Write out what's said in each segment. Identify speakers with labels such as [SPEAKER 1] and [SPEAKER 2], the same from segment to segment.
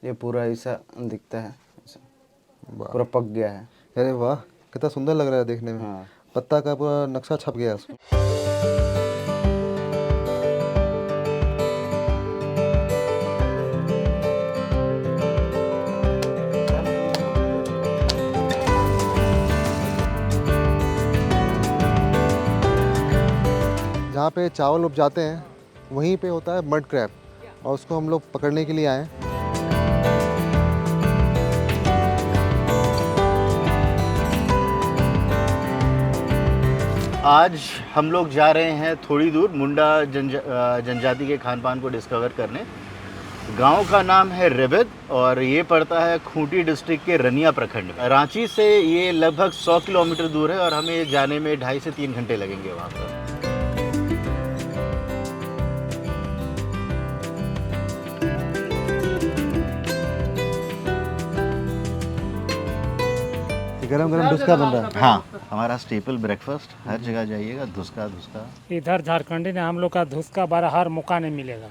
[SPEAKER 1] ये पूरा ऐसा दिखता है, ऐसा
[SPEAKER 2] वाह,
[SPEAKER 1] पूरा पक गया है।
[SPEAKER 2] अरे वाह, कितना सुंदर लग रहा है देखने में।
[SPEAKER 1] हाँ।
[SPEAKER 2] पत्ता का पूरा नक्शा छप गया है उसमें। जहाँ पे चावल उपजाते हैं वहीं पे होता है मड क्रैब, और उसको हम लोग पकड़ने के लिए आए हैं।
[SPEAKER 3] आज हम लोग जा रहे हैं थोड़ी दूर मुंडा जनजाति के खान पान को डिस्कवर करने। गांव का नाम है रेबेद और ये पड़ता है खूंटी डिस्ट्रिक्ट के रनिया प्रखंड में। रांची से ये लगभग 100 किलोमीटर दूर है और हमें जाने में 2.5 से 3 घंटे लगेंगे वहाँ पर।
[SPEAKER 2] गरम गरम डुस्का बन रहा है।
[SPEAKER 3] हाँ, हमारा स्टेपल ब्रेकफास्ट, हर जगह जाइएगा धुसका धुसका।
[SPEAKER 4] इधर झारखंडी ने हम लोग का धुसका बारह हर मौका नहीं मिलेगा,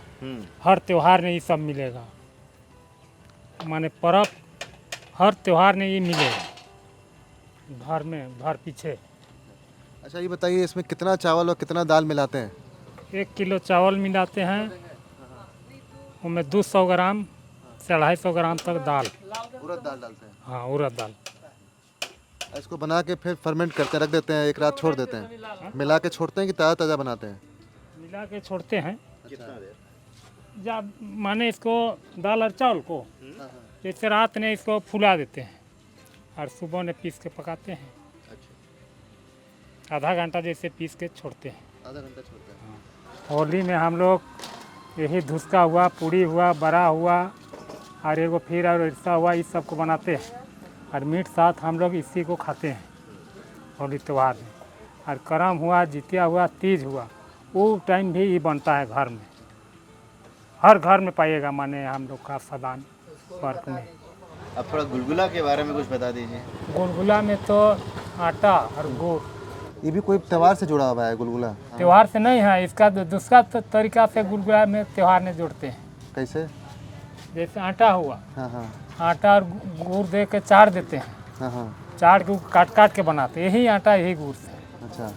[SPEAKER 4] हर त्योहार में ये सब मिलेगा। माने पर्व हर त्योहार में ये मिलेगा, घर में घर पीछे।
[SPEAKER 2] अच्छा ये बताइए, इसमें कितना चावल और कितना दाल मिलाते हैं?
[SPEAKER 4] 1 किलो चावल मिलाते हैं, उसमें 200 ग्राम से 250 ग्राम तक दाल।
[SPEAKER 2] उड़द दाल डालते हैं।
[SPEAKER 4] हाँ, उड़द दाल।
[SPEAKER 2] इसको बना के फिर फर्मेंट करके रख देते हैं, एक रात छोड़ देते हैं। मिला के छोड़ते हैं कि ताज़ा ताज़ा बनाते हैं?
[SPEAKER 4] मिला के छोड़ते हैं। जब माने इसको दाल और चावल को जैसे रात ने इसको फुला देते हैं और सुबह ने पीस के पकाते हैं। आधा घंटा जैसे पीस के छोड़ते हैं।
[SPEAKER 2] आधा घंटा छोड़ते हैं।
[SPEAKER 4] होली में हम लोग यही धुसका हुआ, पूड़ी हुआ, बड़ा हुआ और एगो फिर और रिश्ता हुआ, इस सब को बनाते हैं और मीट साथ हम लोग इसी को खाते हैं होली त्यौहार में। और करम हुआ, जितिया हुआ, तीज हुआ, वो टाइम भी ये बनता है घर में। हर घर में पाइएगा माने हम लोग का सामान वर्क में।
[SPEAKER 3] अब थोड़ा गुलगुला के बारे में कुछ बता दीजिए।
[SPEAKER 4] गुलगुला में तो आटा और गुड़।
[SPEAKER 2] ये भी कोई त्योहार से जुड़ा हुआ है गुलगुला?
[SPEAKER 4] त्यौहार से नहीं है, इसका दूसरा तरीका से गुलगुला में त्यौहार में जोड़ते हैं।
[SPEAKER 2] कैसे?
[SPEAKER 4] जैसे आटा हुआ,
[SPEAKER 2] हाँ हाँ
[SPEAKER 4] आटा और गुड़ दे के चार देते हैं,
[SPEAKER 2] हाँ हाँ।
[SPEAKER 4] चार के काट काट के बनाते हैं, यही आटा यही गुड़ से।
[SPEAKER 2] अच्छा,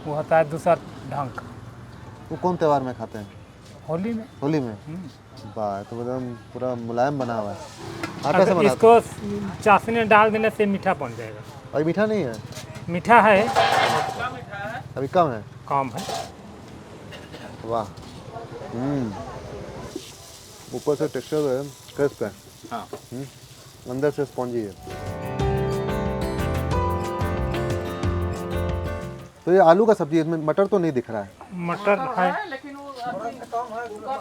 [SPEAKER 4] वो होता है दूसरा ढंग का।
[SPEAKER 2] वो कौन त्योहार में खाते हैं?
[SPEAKER 4] होली में।
[SPEAKER 2] होली में? वाह, तो मतलब पूरा मुलायम बना हुआ है। आटा से
[SPEAKER 4] अगर
[SPEAKER 2] बनाते हैं?
[SPEAKER 4] इसको चाशनी डाल देने से मीठा बन जाएगा।
[SPEAKER 2] अभी मीठा नहीं है?
[SPEAKER 4] मीठा है,
[SPEAKER 2] अभी कम है?
[SPEAKER 4] कम है।
[SPEAKER 2] वाह। ऊपर से टेक्सचर है, क्रिस्प है।
[SPEAKER 3] हाँ।
[SPEAKER 2] अंदर से स्पॉन्जी है। तो ये आलू का सब्जी है, इसमें मटर तो नहीं दिख रहा है।
[SPEAKER 4] मटर है,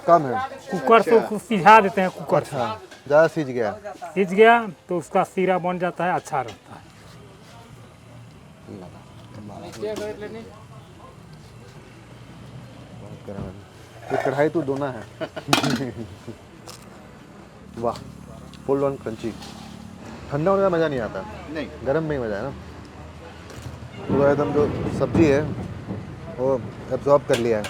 [SPEAKER 2] कम है।
[SPEAKER 4] कुकर से उसको सिझा देते हैं। कुकर से
[SPEAKER 2] ज़्यादा सीज गया।
[SPEAKER 4] सिझ गया तो उसका सीरा बन जाता है, अच्छा रहता है।
[SPEAKER 2] ये कढ़ाई तो दोना है। वाह, फुल ऑन क्रंची। ठंडा होने का मज़ा नहीं आता,
[SPEAKER 3] नहीं,
[SPEAKER 2] गर्म में ही मज़ा है ना। पूरा एकदम जो सब्जी है वो एब्जॉर्ब कर लिया है।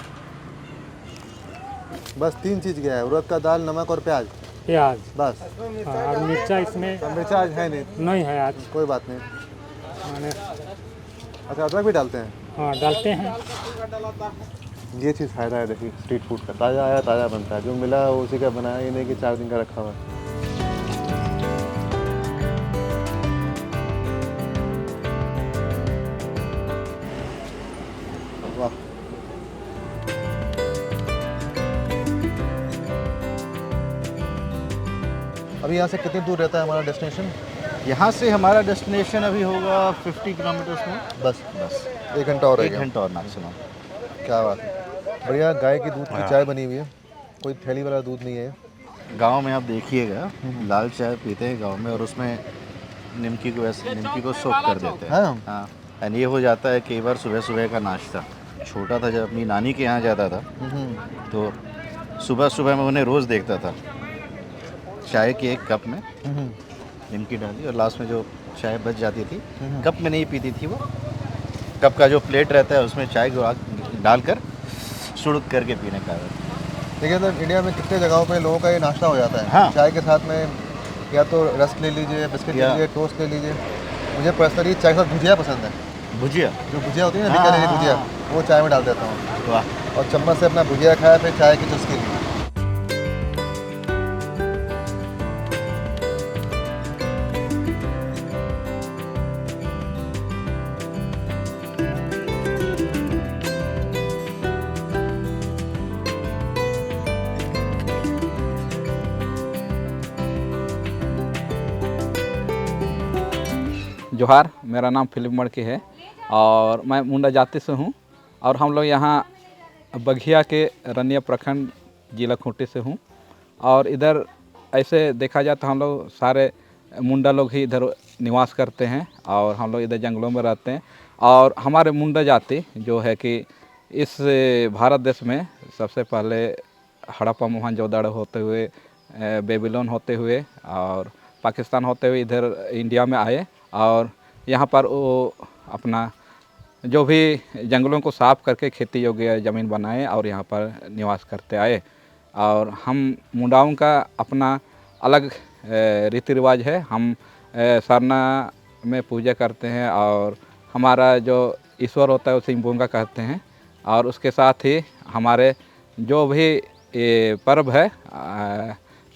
[SPEAKER 2] बस 3 चीज़ गया है, उड़द का दाल, नमक और प्याज,
[SPEAKER 4] प्याज।
[SPEAKER 2] बस।
[SPEAKER 4] हाँ, और मिर्चा इसमें
[SPEAKER 2] मिर्चा आज है नहीं?
[SPEAKER 4] नहीं है आज।
[SPEAKER 2] कोई बात नहीं।
[SPEAKER 4] माने
[SPEAKER 2] अच्छा, अदरक भी डालते हैं?
[SPEAKER 4] हाँ, डालते हैं।
[SPEAKER 2] ये चीज़ फ़ायदा है देखिए स्ट्रीट फूड का, ताज़ा आया ताज़ा बनता है, जो मिला उसी का बनाया, ये नहीं कि 4 दिन का रखा हुआ है। वाह। अभी यहाँ से कितनी दूर रहता है हमारा डेस्टिनेशन?
[SPEAKER 3] यहाँ से हमारा डेस्टिनेशन अभी होगा 50 किलोमीटर्स में।
[SPEAKER 2] बस 1 घंटा और
[SPEAKER 3] 1
[SPEAKER 2] रहेगा।
[SPEAKER 3] घंटा और मैक्सिमम।
[SPEAKER 2] क्या बात है, बढ़िया। गाय की दूध की चाय बनी हुई है, कोई थैली वाला दूध नहीं है।
[SPEAKER 3] गांव में आप देखिएगा लाल चाय पीते हैं गांव में, और उसमें निमकी को ऐसे निमकी को सोक कर देते हैं।
[SPEAKER 2] हाँ।
[SPEAKER 3] हाँ, एंड ये हो जाता है कई बार सुबह सुबह का नाश्ता। छोटा था जब अपनी नानी के यहाँ जाता था तो सुबह सुबह मैं उन्हें रोज़ देखता था, चाय के एक कप में निमकी डाली और लास्ट में जो चाय बच जाती थी, कप में नहीं पीती थी वो, कप का जो प्लेट रहता है उसमें चाय को डालकर सुड़क करके पीने का।
[SPEAKER 2] देखिए तो इंडिया में कितने जगहों पे लोगों का ये नाश्ता हो जाता है।
[SPEAKER 3] हाँ।
[SPEAKER 2] चाय के साथ में या तो रस्क ले लीजिए, बिस्किट ले
[SPEAKER 3] या-
[SPEAKER 2] लीजिए, टोस्ट ले लीजिए। मुझे पर्सनली चाय के साथ भुजिया पसंद है।
[SPEAKER 3] भुजिया,
[SPEAKER 2] जो भुजिया होती है ना,
[SPEAKER 3] हाँ,
[SPEAKER 2] बीकानेरी
[SPEAKER 3] हाँ,
[SPEAKER 2] भुजिया,
[SPEAKER 3] हाँ।
[SPEAKER 2] वो चाय में डाल देता हूँ
[SPEAKER 3] वाह।
[SPEAKER 2] और चम्मच से अपना भुजिया खाया, फिर चाय की चुस्की ली।
[SPEAKER 5] जोहार, मेरा नाम फिलिप मड़के है और मैं मुंडा जाति से हूँ और हम लोग यहाँ बघिया के रनिया प्रखंड जिला खूंटी से हूँ। और इधर ऐसे देखा जाए तो हम लोग सारे मुंडा लोग ही इधर निवास करते हैं और हम लोग इधर जंगलों में रहते हैं। और हमारे मुंडा जाति जो है कि इस भारत देश में सबसे पहले हड़प्पा मोहनजोदड़ो होते हुए, बेबीलोन होते हुए और पाकिस्तान होते हुए इधर इंडिया में आए और यहाँ पर वो अपना जो भी जंगलों को साफ़ करके खेती योग्य ज़मीन बनाए और यहाँ पर निवास करते आए। और हम मुंडाओं का अपना अलग रीति रिवाज है। हम सरना में पूजा करते हैं और हमारा जो ईश्वर होता है उसे बोंगा कहते हैं। और उसके साथ ही हमारे जो भी ये पर्व है,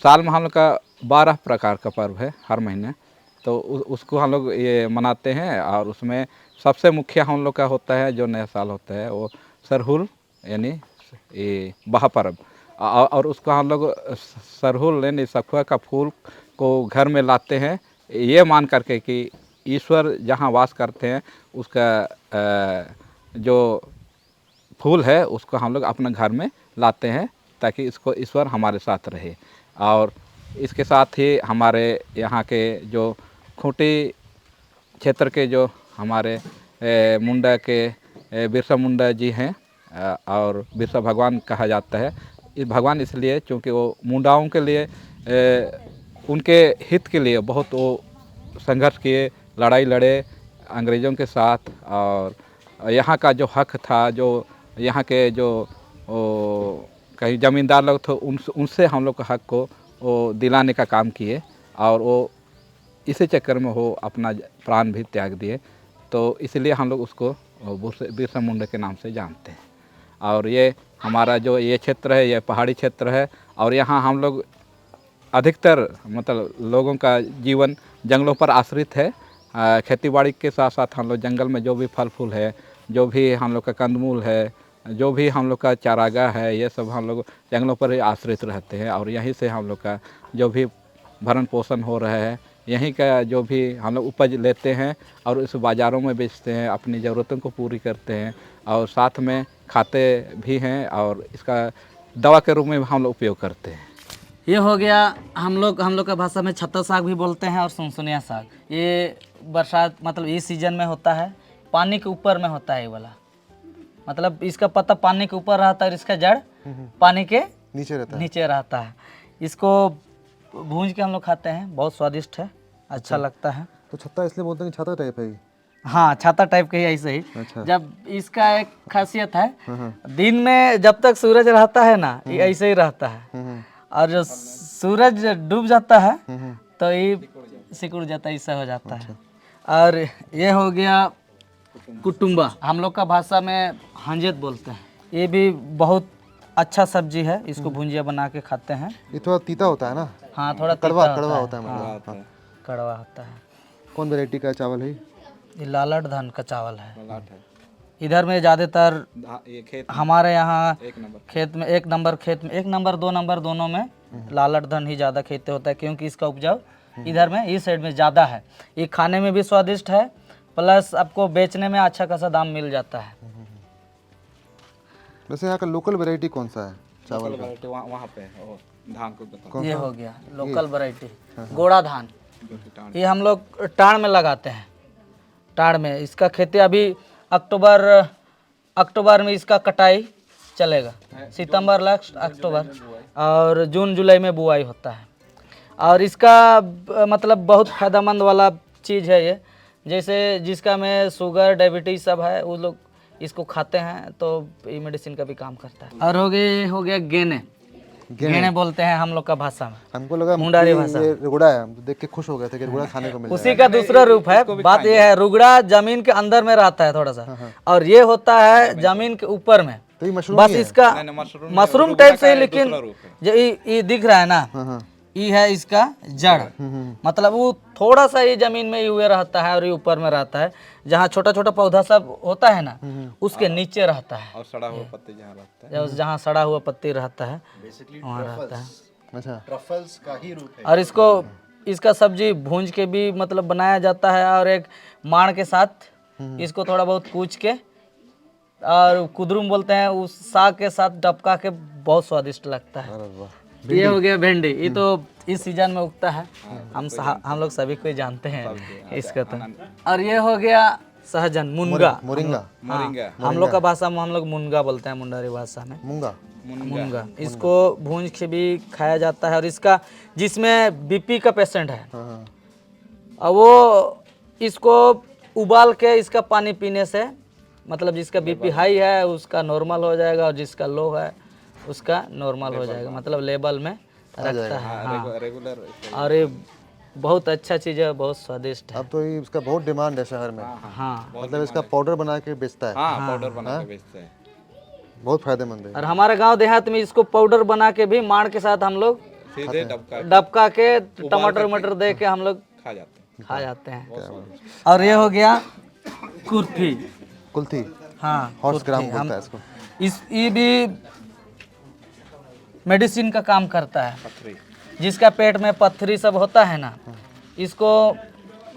[SPEAKER 5] साल में हम लोग का 12 प्रकार का पर्व है हर महीने, तो उसको हम लोग ये मनाते हैं। और उसमें सबसे मुख्य हम लोग का होता है जो नया साल होता है वो सरहुल यानी ये बहा पर्व। और उसको हम लोग सरहुल यानी सखुआ का फूल को घर में लाते हैं ये मान करके कि ईश्वर जहाँ वास करते हैं उसका जो फूल है उसको हम लोग अपने घर में लाते हैं ताकि इसको ईश्वर हमारे साथ रहे। और इसके साथ ही हमारे यहाँ के जो खूंटी क्षेत्र के जो हमारे मुंडा के बिरसा मुंडा जी हैं और बिरसा भगवान कहा जाता है। इस भगवान इसलिए क्योंकि वो मुंडाओं के लिए उनके हित के लिए बहुत वो संघर्ष किए, लड़ाई लड़े अंग्रेज़ों के साथ। और यहाँ का जो हक था, जो यहाँ के जो कहीं ज़मींदार लोग थे उनसे हम लोग के हक को वो दिलाने का काम किए और वो इसी चक्कर में वो अपना प्राण भी त्याग दिए। तो इसलिए हम लोग उसको बिरसा मुंडा के नाम से जानते हैं। और ये हमारा जो ये क्षेत्र है ये पहाड़ी क्षेत्र है और यहाँ हम लोग अधिकतर मतलब लोगों का जीवन जंगलों पर आश्रित है। खेतीबाड़ी के साथ साथ हम लोग जंगल में जो भी फल फूल है, जो भी हम लोग का कंदमूल है, जो भी हम लोग का चारागाह है, ये सब हम लोग जंगलों पर ही आश्रित रहते हैं। और यहीं से हम लोग का जो भी भरण पोषण हो रहा है, यहीं का जो भी हम लोग उपज लेते हैं और इस बाज़ारों में बेचते हैं, अपनी ज़रूरतों को पूरी करते हैं और साथ में खाते भी हैं और इसका दवा के रूप में हम लोग उपयोग करते हैं।
[SPEAKER 6] ये हो गया हम लोग का भाषा में छत्ता साग भी बोलते हैं और सुनसुनिया साग। ये बरसात मतलब इस सीजन में होता है, पानी के ऊपर में होता है ये वाला, मतलब इसका पत्ता पानी के ऊपर रहता है और इसका जड़ पानी के नीचे रहता है। इसको भूंज के हम लोग खाते हैं, बहुत स्वादिष्ट है, अच्छा लगता है।
[SPEAKER 2] तो छत्ता इसलिए बोलते हैं कि छाता टाइप है?
[SPEAKER 6] हाँ, छाता टाइप के ही ऐसे ही।
[SPEAKER 2] अच्छा।
[SPEAKER 6] जब इसका एक खासियत है, दिन में जब तक सूरज रहता है ना ये ऐसे ही रहता है और जो सूरज डूब जाता है तो ये सिकुड़ जाता है, ऐसा हो जाता है। और ये हो गया कुटुम्बा, हम लोग का भाषा में हंजेत बोलते हैं। ये भी बहुत अच्छा सब्जी है, इसको भुंजिया बना के खाते हैं।
[SPEAKER 2] ये थोड़ा तीता होता है ना?
[SPEAKER 6] हाँ, थोड़ा
[SPEAKER 2] कड़वा
[SPEAKER 6] तीता
[SPEAKER 2] होता है मतलब। हाँ।
[SPEAKER 6] कड़वा होता है।
[SPEAKER 2] कौन वैरायटी का चावल है?
[SPEAKER 6] ये लालट धान का चावल है। इधर में ज़्यादातर हमारे यहाँ खेत में एक नंबर 2 नंबर दोनों में लालट धान ही ज़्यादा खेती होता है क्योंकि इसका उपजाऊ इधर में इस साइड में ज़्यादा है। ये खाने में भी स्वादिष्ट है प्लस आपको बेचने में अच्छा खासा दाम मिल जाता है।
[SPEAKER 2] वैसे यहाँ का लोकल वैरायटी कौन सा है चावल का?
[SPEAKER 5] वहाँ पे धान को
[SPEAKER 6] ये हो गया लोकल वैरायटी गोड़ा धान। ये हम लोग टाण में लगाते हैं। टाण में इसका खेती अभी अक्टूबर में इसका कटाई चलेगा, सितंबर लास्ट अक्टूबर और जून जुलाई में बुआई होता है। और इसका मतलब बहुत फ़ायदेमंद वाला चीज़ है ये, जैसे जिसका में शुगर डायबिटीज़ सब है वो लोग इसको खाते हैं तो ये मेडिसिन का भी काम करता है। और हो गया गेने। घेणे बोलते हैं हम लोग का भाषा में।
[SPEAKER 2] हमको लगा
[SPEAKER 6] मुंडारी
[SPEAKER 2] कि
[SPEAKER 6] भाषा।
[SPEAKER 2] ये रुगड़ा है, हम तो देख के खुश हो गए थे कि रुगड़ा खाने को मिल
[SPEAKER 6] उसी का दूसरा रूप है। बात यह है, रुगड़ा जमीन के अंदर में रहता है थोड़ा सा, और ये होता है जमीन के ऊपर में।
[SPEAKER 2] तो ये मशरूम
[SPEAKER 6] बस
[SPEAKER 2] ही है।
[SPEAKER 6] इसका मशरूम टाइप से, लेकिन जो ये दिख रहा है ना,
[SPEAKER 2] हाँ।
[SPEAKER 6] ये है इसका जड़। मतलब वो थोड़ा सा ये जमीन में ही हुए रहता है और ये ऊपर में रहता है। जहाँ छोटा छोटा पौधा सब होता है ना, उसके नीचे रहता है।
[SPEAKER 5] और सड़ा हुआ पत्ते जहाँ रहता है,
[SPEAKER 6] जहाँ सड़ा हुआ पत्ती रहता है वहाँ रहता है।
[SPEAKER 2] अच्छा,
[SPEAKER 3] ट्रफल्स का ही रूप है।
[SPEAKER 6] और इसका सब्जी भूंज के भी मतलब बनाया जाता है, और एक माड़ के साथ इसको थोड़ा बहुत कूच के, और कुदरुम बोलते हैं, उस साग के साथ डबका के बहुत स्वादिष्ट लगता है।
[SPEAKER 2] अरे वाह।
[SPEAKER 6] ये हो गया भिंडी। ये तो इस सीजन में उगता है, हम लोग सभी को जानते हैं इसका तो। और ये हो गया सहजन, मुनगा।
[SPEAKER 2] मोरिंगा,
[SPEAKER 6] हाँ, हम लोग का भाषा में हम लोग मुनगा बोलते हैं, मुंडारी भाषा में
[SPEAKER 2] मूंगा।
[SPEAKER 6] मुनगा। इसको भूंज के भी खाया जाता है। और इसका जिसमें बीपी का पेशेंट है,
[SPEAKER 2] हाँ।
[SPEAKER 6] और वो इसको उबाल के इसका पानी पीने से, मतलब जिसका बीपी हाई है उसका नॉर्मल हो जाएगा, और जिसका लो है उसका नॉर्मल हो जाएगा, मतलब लेवल में रखता है। हाँ,
[SPEAKER 5] रेगुलर।
[SPEAKER 6] और ये बहुत अच्छा चीज़ है, बहुत स्वादिष्ट है।
[SPEAKER 2] अब तो ये इसका बहुत डिमांड है शहर में।
[SPEAKER 6] हाँ,
[SPEAKER 2] मतलब इसका पाउडर बना के बेचता है।
[SPEAKER 5] हाँ, पाउडर बना के बेचते हैं।
[SPEAKER 2] बहुत फायदेमंद है।
[SPEAKER 6] और हमारे गांव देहात में इसको पाउडर बना के भी माड़ के साथ हम लोग
[SPEAKER 5] सीधे
[SPEAKER 6] डबका के टमाटर वमाटर दे के हम लोग
[SPEAKER 5] खा जाते हैं।
[SPEAKER 6] और ये हो गया कुर्थी।
[SPEAKER 2] कुल्थी,
[SPEAKER 6] हाँ,
[SPEAKER 2] हॉर्स ग्राम बोलता है इसको।
[SPEAKER 6] ये भी मेडिसिन का काम करता है। जिसका पेट में पत्थरी सब होता है ना, इसको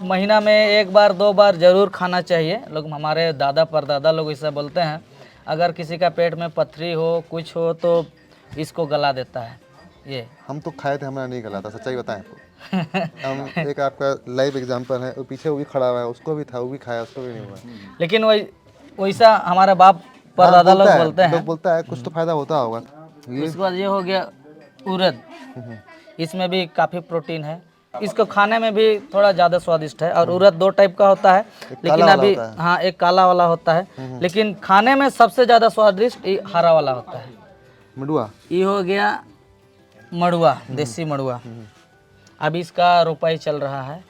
[SPEAKER 6] महीना में 1 बार 2 बार जरूर खाना चाहिए। लोग, हमारे दादा परदादा लोग ऐसा बोलते हैं, अगर किसी का पेट में पत्थरी हो, कुछ हो, तो इसको गला देता है ये।
[SPEAKER 2] हम तो खाए थे, हमारा नहीं गला था, सच्चाई बताएं आपको। हम एक आपका लाइव एग्जांपल है, वो पीछे वो भी खड़ा हुआ है, उसको भी था, वो भी खाया, उसको भी नहीं हुआ।
[SPEAKER 6] लेकिन वैसा हमारा बाप परदादा लोग बोलते हैं।
[SPEAKER 2] लोग बोलता है कुछ तो फायदा होता होगा।
[SPEAKER 6] इसके बाद ये हो गया उड़द। इसमें भी काफ़ी प्रोटीन है। इसको खाने में भी थोड़ा ज़्यादा स्वादिष्ट है। और उड़द 2 टाइप का होता है, लेकिन अभी हाँ, एक काला वाला होता है, लेकिन खाने में सबसे ज़्यादा स्वादिष्ट ये हरा वाला होता है।
[SPEAKER 2] मडुआ,
[SPEAKER 6] ये हो गया मड़ुआ, देसी मड़ुआ। अभी इसका रोपाई चल रहा है,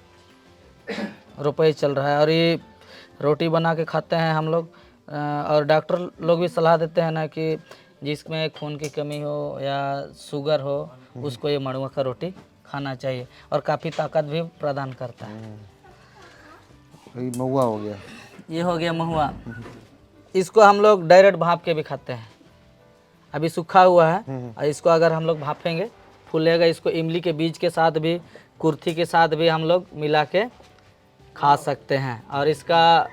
[SPEAKER 6] और ये रोटी बना के खाते हैं हम लोग। और डॉक्टर लोग भी सलाह देते हैं ना कि जिसमें खून की कमी हो या शुगर हो, उसको ये मड़ुआ का रोटी खाना चाहिए, और काफ़ी ताकत भी प्रदान करता है।
[SPEAKER 2] ये महुआ हो गया।
[SPEAKER 6] ये हो गया महुआ। इसको हम लोग डायरेक्ट भाप के भी खाते हैं। अभी सूखा हुआ है, और इसको अगर हम लोग भापेंगे फूलेगा। इसको इमली के बीज के साथ भी, कुर्थी के साथ भी हम लोग मिला के खा सकते हैं। और इसका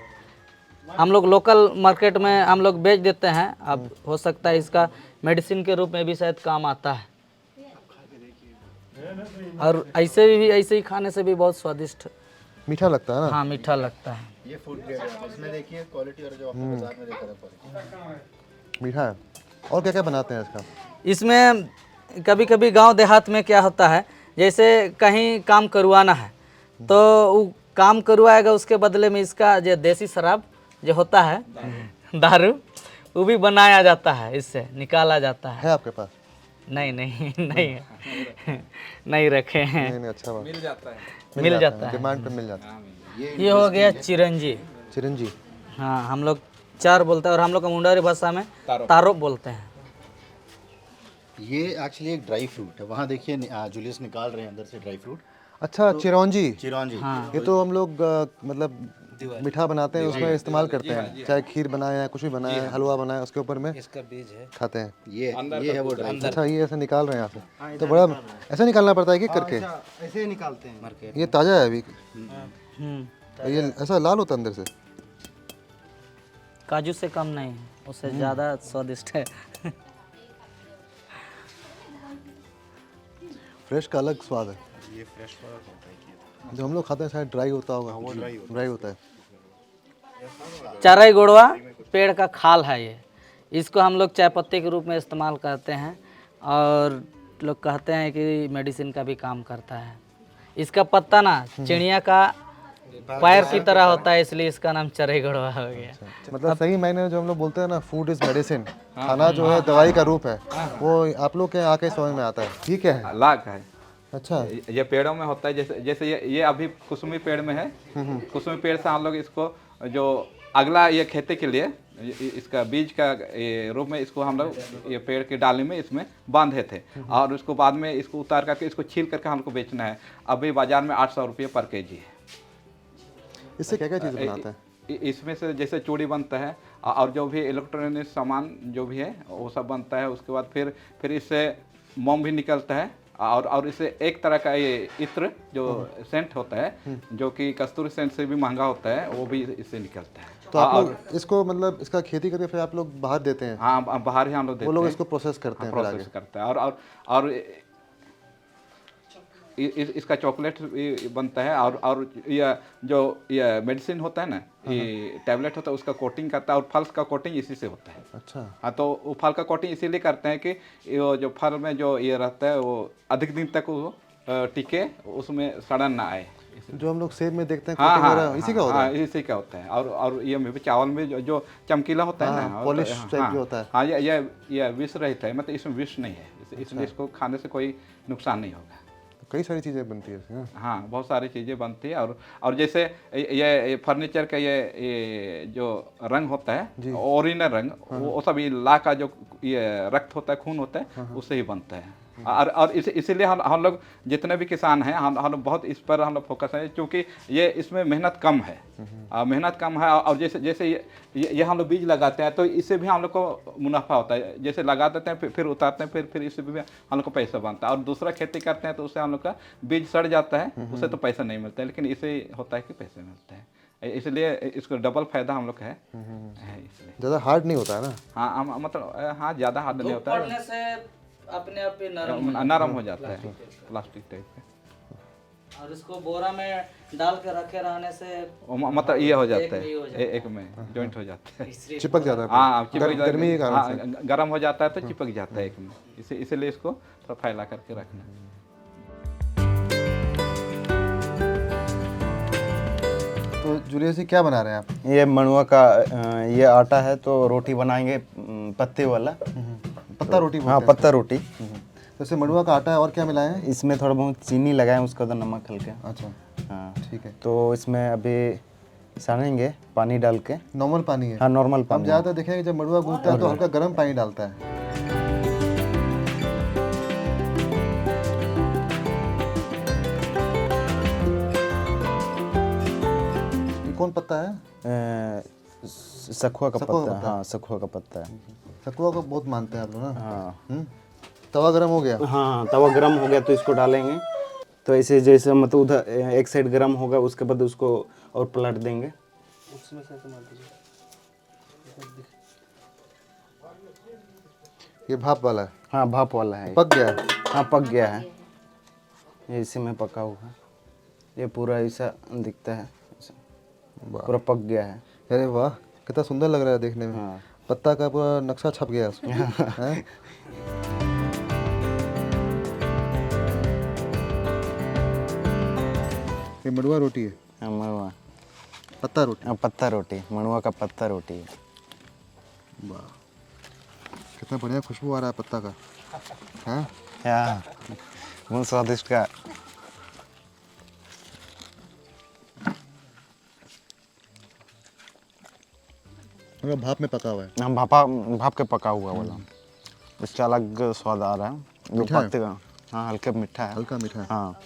[SPEAKER 6] हम लोग लोकल मार्केट में हम लोग बेच देते हैं। अब हो सकता है इसका मेडिसिन के रूप में भी शायद काम आता है, और ऐसे ही खाने से भी बहुत स्वादिष्ट,
[SPEAKER 2] मीठा लगता है ना।
[SPEAKER 6] हाँ, मीठा लगता है।
[SPEAKER 3] ये फूड ग्रेड है, इसमें देखिए क्वालिटी, और जो आपने बाजार में देखा था क्वालिटी।
[SPEAKER 2] मीठा है। और क्या क्या बनाते हैं इसका?
[SPEAKER 6] इसमें कभी कभी गांव देहात में क्या होता है, जैसे कहीं काम करवाना है, तो वो काम करवाएगा, उसके बदले में इसका जो देसी शराब जो होता है, दारू, वो भी बनाया जाता है, इससे निकाला जाता है।
[SPEAKER 2] आपके पास?
[SPEAKER 6] नहीं नहीं रखे हैं।
[SPEAKER 2] नहीं, अच्छा बात।
[SPEAKER 5] मिल जाता है।
[SPEAKER 6] मिल जाता है,
[SPEAKER 2] डिमांड पे मिल जाता है।
[SPEAKER 6] ये हो गया चिरंजी।
[SPEAKER 2] चिरंजी,
[SPEAKER 6] हाँ, हम लोग चार बोलते हैं, और हम लोग का मुंडारी भाषा में तारो बोलते हैं।
[SPEAKER 3] ये एक्चुअली एक ड्राई फ्रूट है। वहाँ देखिए जूलियस निकाल रहे हैं अंदर से ड्राई फ्रूट।
[SPEAKER 2] अच्छा, चिरौंजी।
[SPEAKER 3] चिरौंजी।
[SPEAKER 6] हाँ,
[SPEAKER 2] ये तो हम लोग मतलब मीठा बनाते हैं, उसमें इस्तेमाल करते हैं, चाहे खीर बनाए या कुछ भी बनाए, हलवा बनाए, उसके ऊपर में इसका बीज है, खाते हैं।
[SPEAKER 3] ये है वो ड्राई।
[SPEAKER 2] अच्छा, ये ऐसे निकाल रहे हैं यहाँ से, तो बड़ा ऐसे निकालना पड़ता है कि करके?
[SPEAKER 3] ऐसे ही निकालते हैं मार्केट।
[SPEAKER 2] ये ताज़ा है अभी? ये ऐसा लाल होता है अंदर से?
[SPEAKER 6] काजू से कम नहीं है, उससे ज़्यादा स्वादिष्ट है।
[SPEAKER 2] फ्रेश का अलग स्वाद है।
[SPEAKER 3] ये फ्रेश वाला होता है।
[SPEAKER 2] जो हम लोग खाते हैं शायद ड्राई होता होगा। वो ड्राई होता है।
[SPEAKER 6] चाराई गोड़वा पेड़ का खाल है ये। इसको हम लोग चाय पत्ती के रूप में इस्तेमाल करते हैं, और लोग कहते हैं कि मेडिसिन का भी काम करता है। इसका पत्ता ना चिड़िया का पैर की तरह होता है, इसलिए इसका नाम चरई गड़वा हो गया।
[SPEAKER 2] मतलब सही मायने में जो हम लोग बोलते हैं ना, फूड इज मेडिसिन, खाना जो है दवाई का रूप है, वो आप लोग के आके समझ में आता है। ठीक है,
[SPEAKER 5] लाख है।
[SPEAKER 2] अच्छा,
[SPEAKER 5] ये पेड़ों में होता है, जैसे जैसे ये अभी कुसुमी पेड़ में है। कुसुमी पेड़ से हम लोग इसको जो अगला ये खेती के लिए इसका बीज का ये रूप में इसको हम लोग ये पेड़ की डाली में इसमें बांधे थे, और उसको बाद में इसको उतार करके इसको छील करके हमको बेचना है। अभी बाजार में 800 रुपये पर केजी है।
[SPEAKER 2] इससे क्या क्या चीज़ बनाता है?
[SPEAKER 5] इसमें से जैसे चूड़ी बनता है, और जो भी इलेक्ट्रॉनिक सामान जो भी है वो सब बनता है। उसके बाद फिर इससे मोम भी निकलता है, और इससे एक तरह का ये इत्र जो सेंट होता है, जो कि कस्तूरी सेंट से भी महंगा होता है, वो भी इससे निकलता है।
[SPEAKER 2] तो आप लोग इसको मतलब इसका खेती करके फिर आप लोग बाहर देते हैं?
[SPEAKER 5] हाँ, बाहर ही हम लोग देते हैं।
[SPEAKER 2] वो लोग इसको प्रोसेस करते हैं,
[SPEAKER 5] प्रोसेस करते हैं, और इसका चॉकलेट भी बनता है, और ये मेडिसिन होता है ना, ये टैबलेट होता है, उसका कोटिंग करता है, और फल का कोटिंग इसी से होता है।
[SPEAKER 2] अच्छा,
[SPEAKER 5] हाँ, तो वो फल का कोटिंग इसीलिए करते हैं कि वो जो फल में जो ये रहता है वो अधिक दिन तक वो टिके, उसमें सड़न ना आए।
[SPEAKER 2] जो हम लोग सेब में देखते हैं
[SPEAKER 5] हाँ,
[SPEAKER 2] coating वगैरह, इसी का होता है?
[SPEAKER 5] इसी का होता है। और ये में भी चावल में जो चमकीला होता है ना,
[SPEAKER 2] पॉलिश टाइप जो होता है।
[SPEAKER 5] हाँ, ये विष रहित है, मतलब इसमें विष नहीं है, इसलिए इसको खाने से कोई नुकसान नहीं होगा।
[SPEAKER 2] कई सारी चीज़ें बनती है।
[SPEAKER 5] हाँ, बहुत सारी चीज़ें बनती है, और जैसे ये फर्नीचर का ये जो रंग होता है, ओरिजिनल रंग, वो सब ये ला का जो ये रक्त होता है, खून होता है, उससे ही बनता है। और इसीलिए हम लोग जितने भी किसान हैं, हम लोग बहुत इस पर हम लोग फोकस है, क्योंकि ये इसमें मेहनत कम है। मेहनत कम है, और जैसे ये हम लोग बीज लगाते हैं, तो इससे भी हम लोग को मुनाफा होता है। जैसे लगा देते हैं, फिर उतारते हैं, फिर इससे भी हम लोग को पैसा बनता है। और दूसरा खेती करते हैं तो उससे हम लोग का बीज सड़ जाता है, उससे तो पैसा नहीं मिलता है, लेकिन इससे होता है कि पैसे मिलते हैं। इसलिए इसको डबल फायदा हम लोग है इसलिए।
[SPEAKER 2] ज़्यादा हार्ड नहीं होता है ना?
[SPEAKER 5] हाँ, मतलब हाँ, ज़्यादा हार्ड नहीं होता है,
[SPEAKER 6] से अपने आप ही
[SPEAKER 5] नरम हो जाता है, प्लास्टिक टाइप का।
[SPEAKER 6] और इसको बोरा में डाल के रखे रहने से
[SPEAKER 5] मतलब ये हो जाता है, एक में जॉइंट हो जाता है,
[SPEAKER 2] चिपक जाता है।
[SPEAKER 5] हाँ, चिपक
[SPEAKER 2] गर्मी के कारण से।
[SPEAKER 5] गर्म हो जाता है तो चिपक जाता है एक में, इसीलिए इसको थोड़ा फैला करके रखना है।
[SPEAKER 2] तो जूलियस जी, क्या बना रहे हैं आप?
[SPEAKER 1] ये मणुआ का ये आटा है, तो रोटी बनाएंगे पत्ते वाला।
[SPEAKER 2] पत्ता रोटी बोलते
[SPEAKER 1] हाँ,
[SPEAKER 2] हैं।
[SPEAKER 1] पत्ता रोटी।
[SPEAKER 2] तो इसमें मड़ुआ का आटा है, और क्या मिलाए हैं?
[SPEAKER 1] इसमें थोड़ा बहुत चीनी लगाएं, उसके बाद नमक हल्के।
[SPEAKER 2] अच्छा,
[SPEAKER 1] हाँ,
[SPEAKER 2] ठीक है।
[SPEAKER 1] तो इसमें अभी सानेंगे पानी डाल के।
[SPEAKER 2] नॉर्मल पानी है?
[SPEAKER 1] हाँ, नॉर्मल
[SPEAKER 2] हम
[SPEAKER 1] पानी।
[SPEAKER 2] ज़्यादातर देखेंगे जब मड़ुआ गूंथता है तो हल्का गर्म पानी डालता है। ये कौन पत्ता है?
[SPEAKER 1] सखुआ का पत्ता। हाँ, सखुआ का पत्ता है।
[SPEAKER 2] सखुआ को बहुत मानते हैं आप लोग ना?
[SPEAKER 1] हाँ।
[SPEAKER 2] तवा गरम हो गया?
[SPEAKER 1] हाँ, तवा गरम हो गया तो इसको डालेंगे। तो ऐसे जैसे मतलब उधर एक साइड गरम होगा, उसके बाद उसको और पलट देंगे।
[SPEAKER 2] ये भाप वाला है?
[SPEAKER 1] हाँ, भाप वाला है।
[SPEAKER 2] पक गया?
[SPEAKER 1] हाँ, पक गया है, ये इसी में पका हुआ है। ये पूरा ऐसा दिखता है, पूरा पक गया है।
[SPEAKER 2] अरे वाह, कितना सुंदर लग रहा है देखने में।
[SPEAKER 1] हाँ।
[SPEAKER 2] पत्ता का पूरा नक्शा छप गया उसमें। हैं? ये मड़ुआ रोटी है?
[SPEAKER 1] हाँ, मड़ुआ
[SPEAKER 2] पत्ता रोटी?
[SPEAKER 1] हाँ, पत्ता रोटी, मड़ुआ का पत्ता रोटी है।
[SPEAKER 2] वाह, कितना बढ़िया खुशबू आ रहा है पत्ता का। हैं?
[SPEAKER 1] हाँ, बहुत स्वादिष्ट का।
[SPEAKER 2] मतलब भाप में पका हुआ है?
[SPEAKER 1] हम भाप के पका हुआ वाला, इसका अलग स्वाद आ रहा है। जो
[SPEAKER 2] मीठा है?
[SPEAKER 1] पत्ते का, हाँ, हल्का मीठा है।
[SPEAKER 2] हल्का मीठा है?
[SPEAKER 1] हाँ,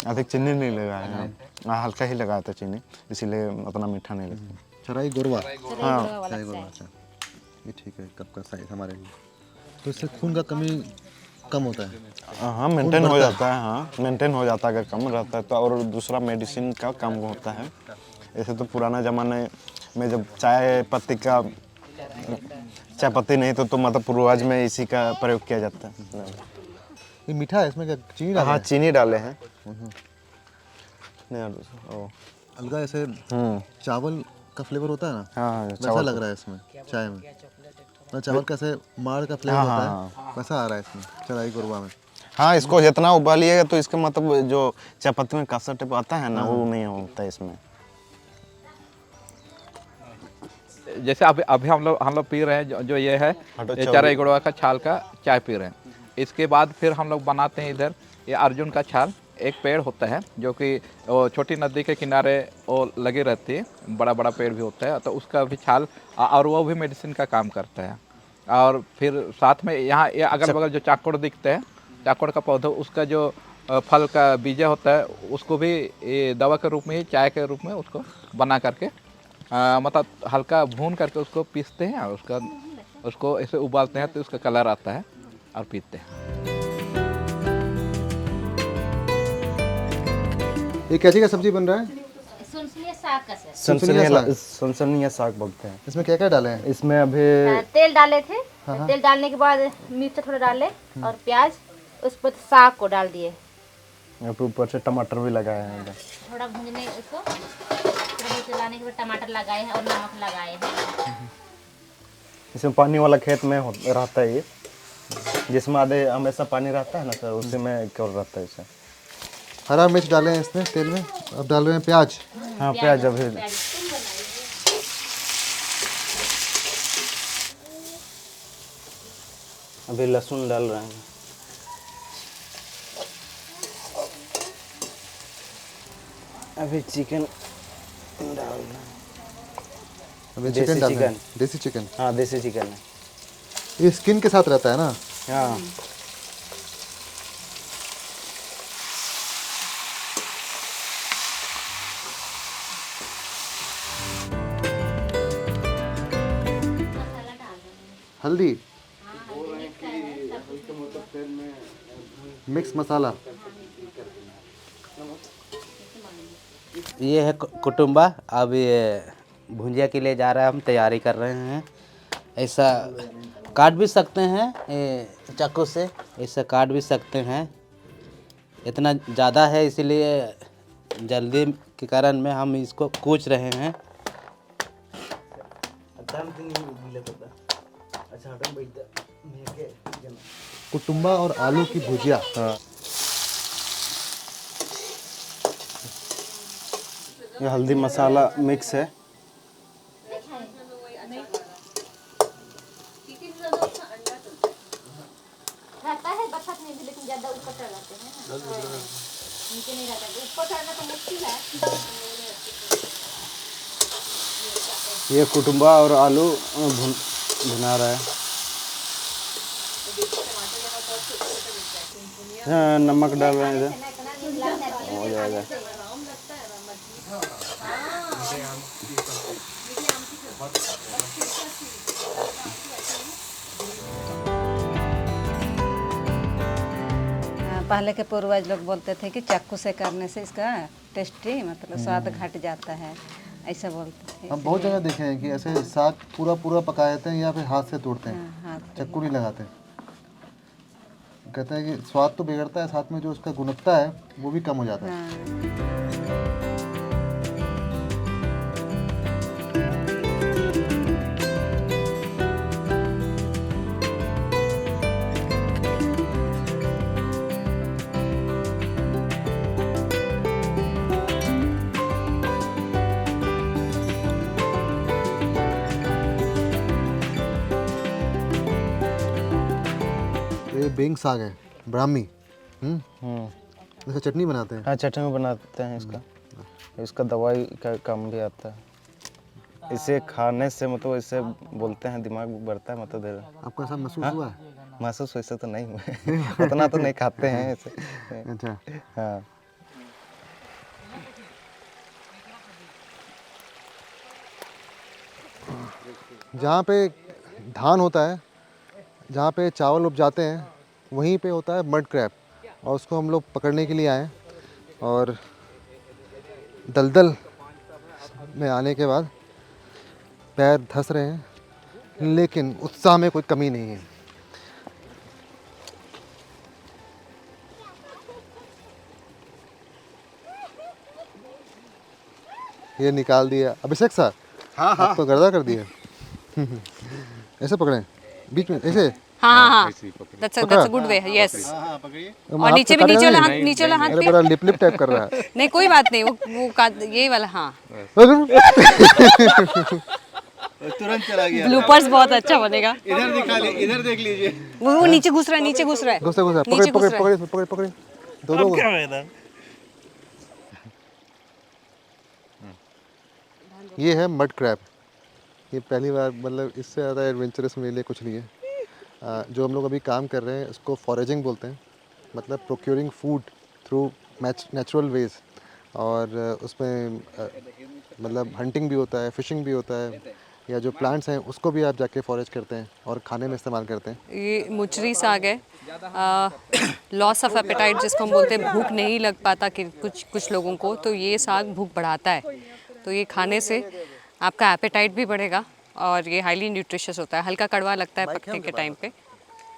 [SPEAKER 1] अधिक चीनी नहीं लगाया है। हाँ, हल्का ही लगाया था चीनी, इसीलिए उतना मीठा नहीं लगता।
[SPEAKER 2] चराई गोरवा?
[SPEAKER 1] हाँ,
[SPEAKER 2] चराई गोरवा, अच्छा, ये ठीक है। कप का साइज हमारे लिए, तो इससे खून का कमी कम होता है?
[SPEAKER 1] हाँ, मेंटेन हो जाता है। हाँ, मेंटेन हो जाता है, अगर कम रहता है तो। और दूसरा मेडिसिन का काम होता है। ऐसे तो पुराना ज़माने में जब चाय पत्ती नहीं तो मतलब पूर्वज में इसी का प्रयोग किया जाता है।
[SPEAKER 2] ये मीठा है, इसमें क्या चीनी डाला
[SPEAKER 1] हाँ,
[SPEAKER 2] है?
[SPEAKER 1] चीनी डाले हैं।
[SPEAKER 2] हल्का ऐसे चावल का फ्लेवर होता है ना,
[SPEAKER 1] हाँ,
[SPEAKER 2] वैसा लग रहा है इसमें चाय में। तो चावल कैसे माड़ का फ्लेवर होता है, वैसा आ रहा है इसमें चराई गोरवा में।
[SPEAKER 1] हाँ, इसको जितना उबालिएगा तो इसका मतलब जो चाय पत्ती में कासा टिप आता है ना, वो नहीं होता इसमें।
[SPEAKER 5] जैसे अभी हम लोग पी रहे हैं जो ये है, ये चराई गुड़वा का छाल का चाय पी रहे हैं। इसके बाद फिर हम लोग बनाते हैं इधर ये अर्जुन का छाल। एक पेड़ होता है जो कि छोटी नदी के किनारे वो लगी रहती है, बड़ा बड़ा पेड़ भी होता है, तो उसका भी छाल और वो भी मेडिसिन का काम करता है। और फिर साथ में यहाँ ये अगल बगल जो चाकोड़ दिखते हैं, चाकोड़ का पौधा, उसका जो फल का बीजा होता है उसको भी ये दवा के रूप में, चाय के रूप में उसको बना करके मतलब हल्का भून करके उसको पीसते हैं और उसको ऐसे उबालते हैं तो उसका कलर आता है और पीते हैं।
[SPEAKER 2] ये कैसी का सब्जी बन रहा है?
[SPEAKER 7] सुनसुनिया साग का सर।
[SPEAKER 1] सनसनिया साग बोलते हैं।
[SPEAKER 2] इसमें क्या क्या डाले हैं?
[SPEAKER 1] इसमें अभी
[SPEAKER 7] तेल डाले थे, तेल डालने के बाद मिर्च थोड़ा डाले और प्याज, उस पर साग को डाल दिए,
[SPEAKER 1] ऊपर से टमाटर भी लगाए हैं।
[SPEAKER 7] थोड़ा भूनने उसको, थोड़ा चलाने के बाद टमाटर लगाए हैं और नमक लगाए हैं।
[SPEAKER 1] इसमें पानी वाला खेत में रहता है ये, जिसमें आधे हमेशा पानी रहता है ना सर, उसी में केवल रहता है इसे।
[SPEAKER 2] हरा मिर्च डाले हैं इसमें तेल में, अब डाल रहे हैं प्याज।
[SPEAKER 1] हाँ, प्याज अभी लहसुन डाल रहे हैं। अभी चिकन डाल रहे हैं।
[SPEAKER 2] अभी चिकन डाल रहे हैं, देसी चिकन।
[SPEAKER 1] हाँ, देसी चिकन है।
[SPEAKER 2] ये स्किन के साथ रहता है ना?
[SPEAKER 1] हाँ,
[SPEAKER 2] हल्दी, मिक्स मसाला।
[SPEAKER 8] ये है कुटुम्बा। अब ये भुंजिया के लिए जा रहा है, हम तैयारी कर रहे हैं। ऐसा काट भी सकते हैं चाकू से, ऐसा काट भी सकते हैं। इतना ज़्यादा है इसीलिए जल्दी के कारण में हम इसको कूच रहे हैं।
[SPEAKER 2] कुटुम्बा और आलू की भुजिया।
[SPEAKER 1] ये हल्दी मसाला मिक्स है।
[SPEAKER 7] रहता है बरसात में भी, लेकिन ज्यादा ऊपर चढ़ जाते हैं, नीचे नहीं रहता। ऊपर चढ़ना तो मुश्किल है।
[SPEAKER 1] ये कुटुम्बा और आलू भुना रहा है। हाँ, नमक डाल रहे हैं इधर, हो जाएगा।
[SPEAKER 9] पहले के पूर्वज लोग बोलते थे कि चाकू से करने से इसका टेस्टी मतलब स्वाद घट जाता है, ऐसा बोलते थे।
[SPEAKER 2] हम बहुत जगह देखे हैं कि ऐसे साग पूरा पका देते हैं या फिर हाथ से तोड़ते हैं,
[SPEAKER 9] हाँ,
[SPEAKER 2] चक्कू नहीं लगाते। कहते हैं कि स्वाद तो बिगड़ता है, साथ में जो उसका गुणवत्ता है वो भी कम हो जाता है। ये बेंग साग है, ब्राह्मी। इसका चटनी बनाते हैं।
[SPEAKER 1] हाँ, चटनी बनाते हैं इसका। इसका दवाई का काम भी आता है। इसे खाने से मतलब इससे बोलते हैं दिमाग बढ़ता है, मतलब देर।
[SPEAKER 2] आपको ऐसा महसूस हुआ है?
[SPEAKER 1] महसूस वैसे तो नहीं हुआ, उतना तो नहीं खाते हैं ऐसे।
[SPEAKER 2] अच्छा।
[SPEAKER 1] हाँ,
[SPEAKER 2] जहाँ पे धान होता है, जहाँ पे चावल उपजाते हैं, वहीं पे होता है मड क्रैब, और उसको हम लोग पकड़ने के लिए आए। और दलदल में आने के बाद पैर धंस रहे हैं, लेकिन उत्साह में कोई कमी नहीं है। ये निकाल दिया अभिषेक सर। हाँ, आप तो गर्दा कर दिया। ऐसे पकड़े बीच में, ऐसे।
[SPEAKER 10] हाँ हाँ that's a good way yes और नीचे भी नीचे वाला हाथ
[SPEAKER 2] अरे बड़ा लिप लिप टाइप कर रहा है
[SPEAKER 10] नहीं कोई बात नहीं वो ये वाला हाँ
[SPEAKER 3] तुरंत चला गया।
[SPEAKER 10] ब्लूपर्स बहुत अच्छा बनेगा
[SPEAKER 3] इधर दिखा ले, इधर देख लीजिए।
[SPEAKER 10] वो नीचे घुस रहा है नीचे घुस रहा है
[SPEAKER 2] घुसा घुसा
[SPEAKER 10] नीचे
[SPEAKER 2] पकड़
[SPEAKER 10] घुस
[SPEAKER 2] पकड़
[SPEAKER 10] रहा है।
[SPEAKER 2] पकड़ पकड़ पकड़ दोनों को। ये है मड क्रैब। ये पहली बार मतलब इससे ज़्यादा एडवेंचरस मेरे लिए कुछ नहीं है। जो हम लोग अभी काम कर रहे हैं इसको फॉरेजिंग बोलते हैं, मतलब procuring food through natural ways. और उसमें मतलब हंटिंग भी होता है, फिशिंग भी होता है, या जो प्लांट्स हैं उसको भी आप जाके फॉरेज करते हैं और खाने में इस्तेमाल करते हैं।
[SPEAKER 10] ये मुचरी साग है, लॉस ऑफ एपेटाइट जिसको हम बोलते हैं, भूख नहीं लग पाता कि कुछ लोगों को, तो ये साग भूख बढ़ाता है। तो ये खाने से आपका एपेटाइट भी बढ़ेगा और ये हाईली न्यूट्रिशियस होता है। हल्का कड़वा लगता है पकने के टाइम पे,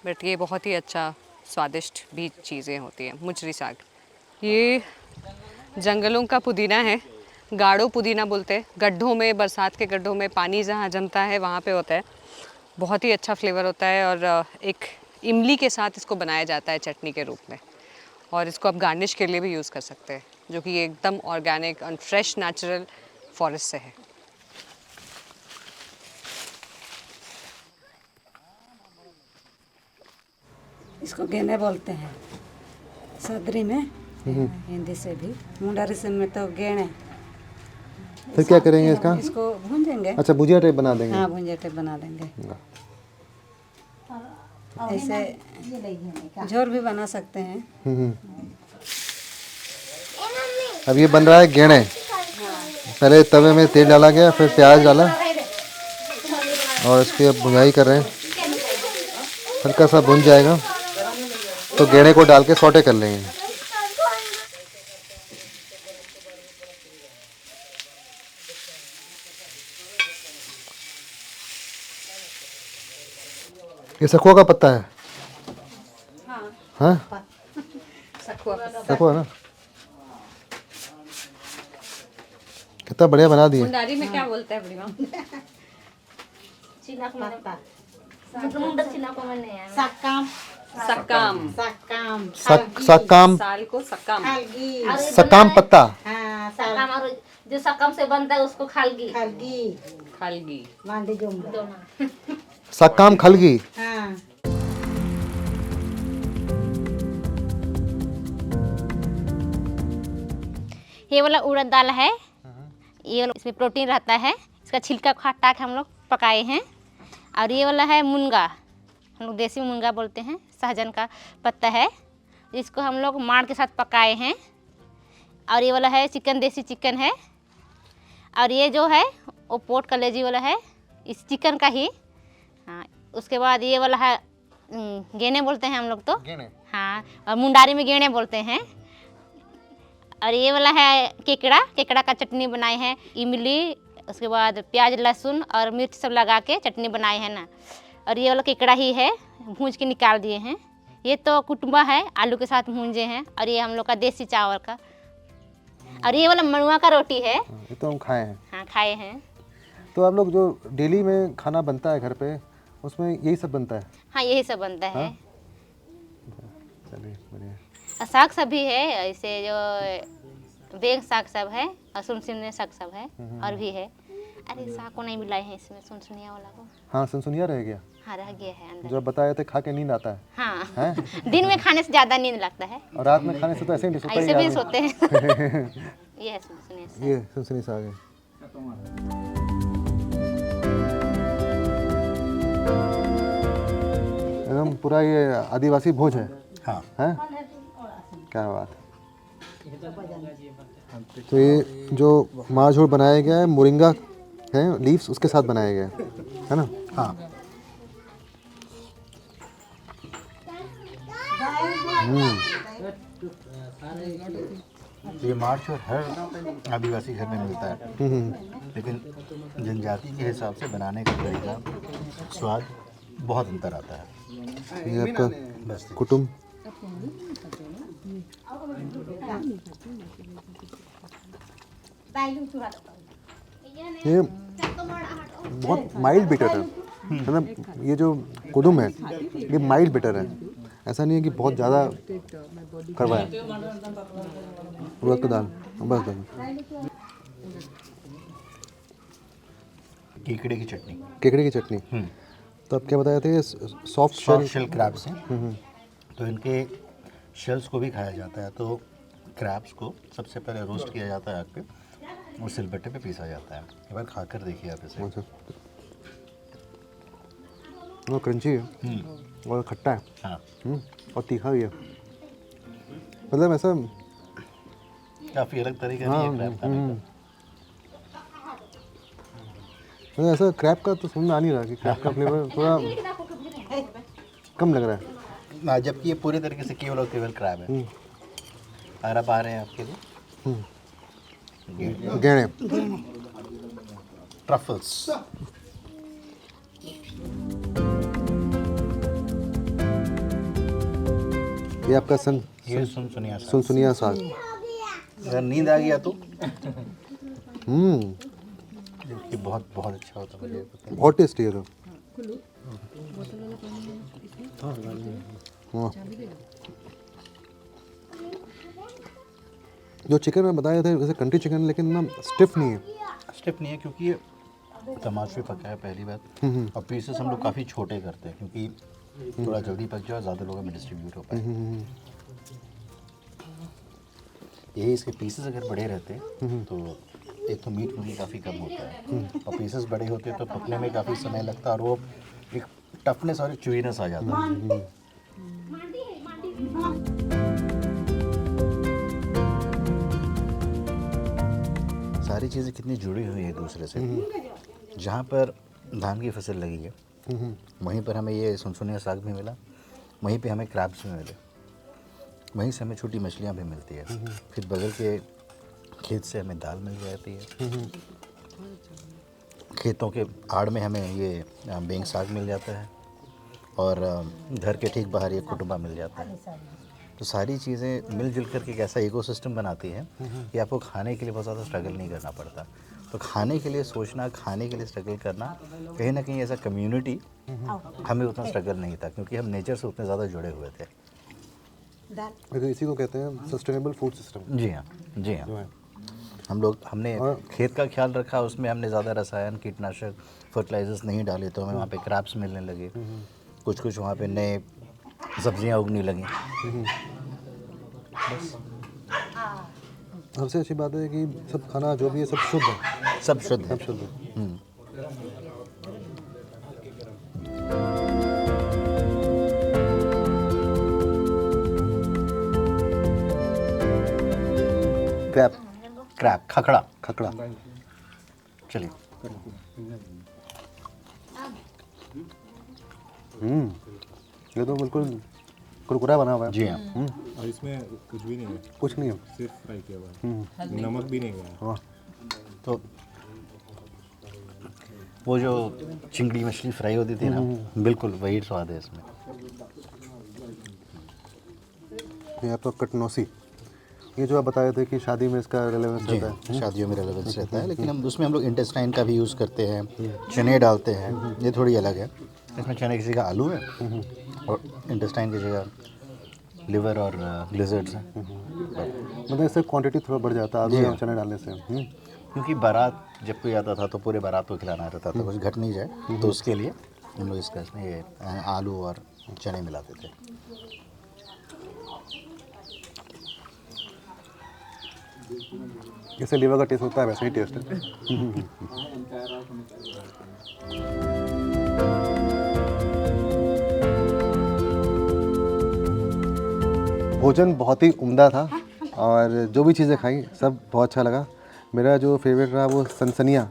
[SPEAKER 10] बट ये बहुत ही अच्छा स्वादिष्ट भी चीज़ें होती हैं। मुचरी साग ये जंगलों का पुदीना है, गाढ़ो पुदीना बोलते हैं। गड्ढों में, बरसात के गड्ढों में पानी जहाँ जमता है वहाँ पे होता है। बहुत ही अच्छा फ्लेवर होता है और एक इमली के साथ इसको बनाया जाता है चटनी के रूप में। और इसको आप गार्निश के लिए भी यूज़ कर सकते हैं, जो कि एकदम ऑर्गेनिक और फ्रेश नेचुरल फॉरेस्ट से है।
[SPEAKER 9] इसको गेने बोलते हैं सदरी में, हिंदी से भी। मुंडारी से में तो गेने।
[SPEAKER 2] फिर क्या करेंगे इसका?
[SPEAKER 9] इसको भूंजेंगे।
[SPEAKER 2] अच्छा, भुजिया टाइप बना देंगे।
[SPEAKER 9] हाँ, भुजिया टाइप बना देंगे। ऐसे झोर भी बना सकते हैं।
[SPEAKER 2] अब ये बन रहा है गेणे। पहले तवे में तेल डाला गया, फिर प्याज डाला और इसकी अब भुनाई कर रहे हैं। हल्का सा भुन जाएगा तो गेणे को डाल के सौटे कर लेंगे। ये सखुआ का पत्ता है। हाँ, सखुआ ना। कितना बढ़िया बना दिए।
[SPEAKER 10] मुंडारी में क्या बोलते हैं बड़ी माँ?
[SPEAKER 9] सक्काम।
[SPEAKER 10] सक्काम।
[SPEAKER 2] सक्काम।
[SPEAKER 10] साल को सक्काम।
[SPEAKER 2] सक्काम पत्ता।
[SPEAKER 7] हाँ, सक्काम। और जो सक्काम से बनता है उसको खालगी।
[SPEAKER 10] खालगी।
[SPEAKER 2] सक्काम खलगी।
[SPEAKER 9] हाँ।
[SPEAKER 7] ये वाला उड़द दाल है, ये वाला इसमें प्रोटीन रहता है। इसका छिलका हटा के हम लोग पकाए हैं। और ये वाला है मुनगा, हम लोग देसी मुनगा बोलते हैं, सहजन का पत्ता है, जिसको हम लोग माड़ के साथ पकाए हैं। और ये वाला है चिकन, देसी चिकन है। और ये जो है वो पोट कलेजी वाला है, इस चिकन का ही। हाँ, उसके बाद ये वाला है गेने बोलते हैं हम लोग तो। हाँ, और मुंडारी में गेने बोलते हैं। और ये वाला है केकड़ा, केकड़ा का चटनी बनाए हैं, इमली, उसके बाद प्याज लहसुन और मिर्च सब लगा के चटनी बनाए हैं ना। और ये वाला केकड़ा ही है, भूंज के निकाल दिए हैं। ये तो कुटुम्बा है, आलू के साथ भूंजे हैं। और ये हम लोग का देसी चावल का। और ये वाला मड़ुआ का रोटी है,
[SPEAKER 2] ये तो हम खाए हैं।
[SPEAKER 7] हाँ खाए हैं।
[SPEAKER 2] तो आप लोग जो डेली में खाना बनता है घर पे, उसमें यही सब बनता है?
[SPEAKER 7] हाँ, यही सब बनता है।
[SPEAKER 2] चलिए बढ़िया।
[SPEAKER 7] और साग सब भी है, ऐसे जो बेग साग सब है और सुनसुनिया साग सब है और भी है। अरे साग को नहीं मिलाए हैं इसमें, सुनसुनिया वाला को।
[SPEAKER 2] हाँ, सुनसुनिया रह गया।
[SPEAKER 7] हाँ, रह गया है अंदर।
[SPEAKER 2] जो आप बताए थे, खा के नींद आता है।
[SPEAKER 7] हाँ, दिन में खाने से ज़्यादा नींद लगता है
[SPEAKER 2] और रात में खाने से तो ऐसे ही सोता ही
[SPEAKER 7] ऐसे भी
[SPEAKER 2] आदमी।
[SPEAKER 7] सोते हैं। ये है सुनसुनिया साग।
[SPEAKER 2] ये सुनसुनी साग है। एकदम पूरा ये आदिवासी भोज है।
[SPEAKER 3] हाँ।
[SPEAKER 2] हैं? क्या बात है। तो ये जो मार झोल बनाया गया है, मोरिंगा है लीव्स, उसके साथ बनाया गया है ना?
[SPEAKER 3] हाँ। ये मार्च और हर आदिवासी घर में मिलता है, लेकिन जनजाति के हिसाब से बनाने का तरीका, स्वाद बहुत अंतर आता है।
[SPEAKER 2] ये आपका कुटुम्ब। ये बहुत माइल्ड बिटर है। मतलब ये जो कुदुम है ये माइल्ड बिटर है, ऐसा नहीं है कि बहुत ज़्यादा कड़वा है। उड़द की दाल बस बस।
[SPEAKER 3] केकड़े की चटनी,
[SPEAKER 2] केकड़े की चटनी। तो अब क्या बताए थे, सॉफ्ट
[SPEAKER 3] सॉफ्ट शेल क्रैब्स हैं। तो इनके शेल्स को भी खाया जाता है। तो क्रैब्स को सबसे पहले रोस्ट किया जाता है आग पे और सिलबट्टे पे पीसा जाता है। एक बार खाकर देखिए आप इसे।
[SPEAKER 2] अच्छा, वो क्रंची है और खट्टा है।
[SPEAKER 3] हाँ,
[SPEAKER 2] और तीखा भी है, मतलब ऐसा
[SPEAKER 3] काफ़ी अलग तरीके का है क्रैब खाने का।
[SPEAKER 2] मतलब ऐसा क्रैब का तो समझ में आ नहीं रहा कि क्रैब का फ्लेवर थोड़ा कम लग रहा है।
[SPEAKER 3] हाँ, जबकि ये पूरी तरीके से केवल और केवल क्रैब है। और अब आ रहे हैं आपके लिए
[SPEAKER 2] गेड़े,
[SPEAKER 3] ट्रफल्स।
[SPEAKER 2] ये आपका
[SPEAKER 3] ये सुनसुनिया साग।
[SPEAKER 2] सुनसुनिया साग।
[SPEAKER 3] अगर नींद आ गया तो ये बहुत बहुत अच्छा होता है, मुझे पता है।
[SPEAKER 2] बहुत टेस्टी है तो। हाँ। जो चिकन में बताया था वैसे कंट्री चिकन, लेकिन ना स्टिफ नहीं है।
[SPEAKER 3] स्टिफ नहीं है क्योंकि ये टमाटर से पका है पहली बात, और पीसेस हम लोग काफ़ी छोटे करते हैं क्योंकि थोड़ा जल्दी पक जाए, ज़्यादा लोगों में डिस्ट्रीब्यूट हो पाए। यही इसके पीसेस अगर बड़े रहते तो एक तो मीट मुझे काफ़ी कम होता है, और पीसेस बड़े होते तो पकने में काफ़ी समय लगता और वो एक टफनेस और चुईनेस आ जाता है। सारी चीज़ें कितनी जुड़ी हुई हैं एक दूसरे से। जहाँ पर धान की फसल लगी है वहीं पर हमें ये सुनसुनिया साग भी मिला, वहीं पे हमें क्रैब्स भी मिले, वहीं से हमें छोटी मछलियाँ भी मिलती है। फिर बगल के खेत से हमें दाल मिल जाती है, खेतों के आड़ में हमें ये बेंग साग मिल जाता है, और घर के ठीक बाहर ये कुटुम्बा मिल जाता है। तो सारी चीज़ें मिलजुल कर के एक ऐसा इकोसिस्टम बनाती है कि आपको खाने के लिए बहुत ज़्यादा स्ट्रगल नहीं करना पड़ता। तो खाने के लिए सोचना, खाने के लिए स्ट्रगल करना, कहीं ना कहीं ऐसा कम्युनिटी हमें उतना स्ट्रगल नहीं था क्योंकि हम नेचर से उतने ज़्यादा जुड़े हुए थे।
[SPEAKER 2] अगर इसी को कहते हैं सस्टेनेबल फूड सिस्टम।
[SPEAKER 3] जी हाँ, जी हाँ। हमने खेत का ख्याल रखा, उसमें हमने ज़्यादा रसायन, कीटनाशक, फर्टिलाइजर्स नहीं डाले, तो हमें वहाँ पे क्रैब्स मिलने लगे, कुछ वहाँ पे नए सब्जियाँ उगने लगी।
[SPEAKER 2] सबसे अच्छी बात है कि सब खाना जो भी है सब शुद्ध है।
[SPEAKER 3] सब शुद्ध है।
[SPEAKER 2] सब शुद्ध है।
[SPEAKER 3] क्रैब, क्रैब, खकड़ा,
[SPEAKER 2] खकड़ा।
[SPEAKER 3] चलिए।
[SPEAKER 2] ये तो बिल्कुल कुरकुरा बना हुआ है।
[SPEAKER 3] जी हाँ।
[SPEAKER 11] और इसमें कुछ भी नहीं है,
[SPEAKER 2] कुछ नहीं है,
[SPEAKER 11] सिर्फ फ्राई किया हुआ है, नमक भी नहीं गया।
[SPEAKER 2] हाँ।
[SPEAKER 3] तो वो जो चिंगड़ी मछली फ्राई होती थी ना, बिल्कुल वही स्वाद है इसमें।
[SPEAKER 2] ये आपका कटनौसी, ये जो आप बताए थे कि शादी में इसका रेलेवेंस रहता है।
[SPEAKER 3] शादियों में रेलेवेंस रहता है, लेकिन हम उसमें हम लोग इंटेस्टाइन का भी यूज़ करते हैं, चने डालते हैं, ये थोड़ी अलग है। इसमें चने की जगह आलू है और इंटेस्टाइन की जगह लिवर और ग्लिजर्ड्स हैं।
[SPEAKER 2] मतलब इससे क्वांटिटी थोड़ा बढ़ जाता है आलू और चने डालने से।
[SPEAKER 3] क्योंकि बारात जब कोई आता था तो पूरे बारात को खिलाना रहता था, कुछ घट नहीं जाए, तो उसके लिए हम लोग इसमें ये आलू और चने मिलाते थे।
[SPEAKER 2] जैसे लीवर का टेस्ट होता है वैसे ही टेस्ट है। भोजन बहुत ही उम्दा था और जो भी चीज़ें खाई सब बहुत अच्छा लगा। मेरा जो फेवरेट रहा वो सनसनिया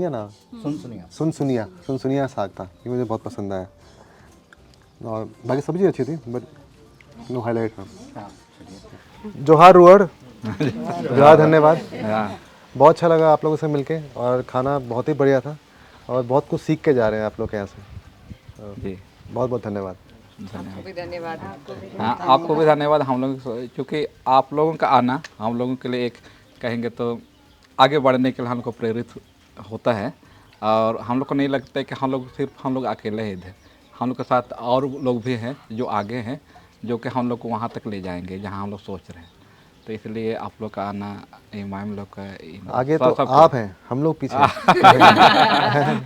[SPEAKER 2] ना सुनसुनिया साग था, ये मुझे बहुत पसंद आया। और बाकी सब्ज़ी अच्छी थी बट नो हाईलाइट था। जोहार रुअड़, जोहार, धन्यवाद। बहुत अच्छा लगा आप लोगों से मिलके और खाना बहुत ही बढ़िया था और बहुत कुछ सीख के जा रहे हैं आप लोग के यहाँ से।
[SPEAKER 5] जी,
[SPEAKER 2] बहुत बहुत धन्यवाद।
[SPEAKER 10] आपको भी धन्यवाद।
[SPEAKER 5] हाँ, आपको भी धन्यवाद। हम लोग क्योंकि आप लोगों का आना हम लोगों के लिए एक कहेंगे तो आगे बढ़ने के लिए हमको प्रेरित होता है। और हम लोग को नहीं लगता है कि हम लोग अकेले ही थे। हम लोग के साथ और लोग भी हैं जो आगे हैं, जो कि हम लोग को वहाँ तक ले जाएंगे जहाँ हम लोग सोच रहे हैं। तो इसलिए आप लोग का आना, इमाम लोग का
[SPEAKER 2] आगे तो आप हैं, हम लोग पीछे